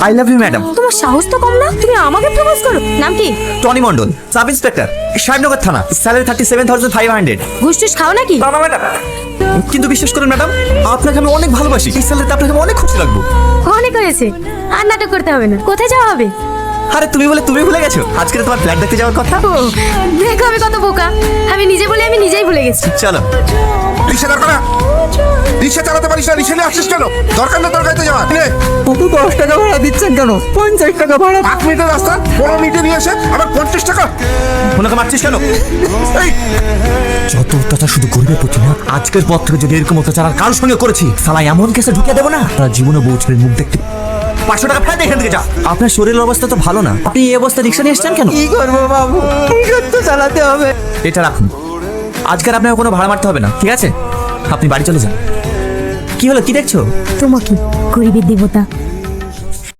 I love you madam. তোমার সাহস তো কম না, তুমি আমাকে প্রপোজ করো। নাম কি? Tony Mondal, sub inspector, Sahebnagar থানা। স্যালারি 37,500। ঘুষ টুস খাও নাকি? না না ম্যাডাম, কিন্তু বিশ্বাস করুন ম্যাডাম, আপনাকে আমি অনেক ভালোবাসি। এই স্যালারিতে আপনাকে আমি অনেক খুশি রাখবো। অনেক হয়েছে, আর নাটক করতে হবে না। কোথায় যাওয়া হবে? আরে তুমি বলে তুমি ভুলে গেছো, আজকে তো তোমার ফ্ল্যাট দেখতে যাওয়ার কথা। ও, দেখো আমি কত বোকা। আমি নিজে বলে আমি নিজেই ভুলে গেছি। চলো। রিক্সা দরকার না, রিক্সা চালাতে পারিস না, রিক্সা নিয়ে আসছিস কেন? দরকার না দরকার তো যাওয়ার। 10 টাকা ভাড়া দিচ্ছেন কেন? 50 টাকা ভাড়া। 5 মিনিটের রাস্তা 15 মিনিটে নিয়ে এসে আবার 50 টাকা। ওনাকে মারছিস কেন? এই যত অত্যাচার শুধু গরিবের প্রতি না, আজকের পর থেকে যদি এরকম অত্যাচার আর কারোর সঙ্গে করেছি, সালা এমন কেসে ঢুকিয়ে দেবো না, তার জীবনে বউছের মুখ দেখতে। 500 টাকা ফেলে এখান থেকে যা। আপনার শরীরের অবস্থা তো ভালো না, আপনি এই অবস্থা রিক্সা নিয়ে এসছেন কেন? কি করবো বাবু, তো চালাতে হবে। এটা রাখুন, আজকের আপনাকে কোনো ভাড়া মারতে হবে না, ঠিক আছে? আপনি বাড়ি চলে যান। কি হলো, কি দেখছো? তোমাকে গরিবের দেবতা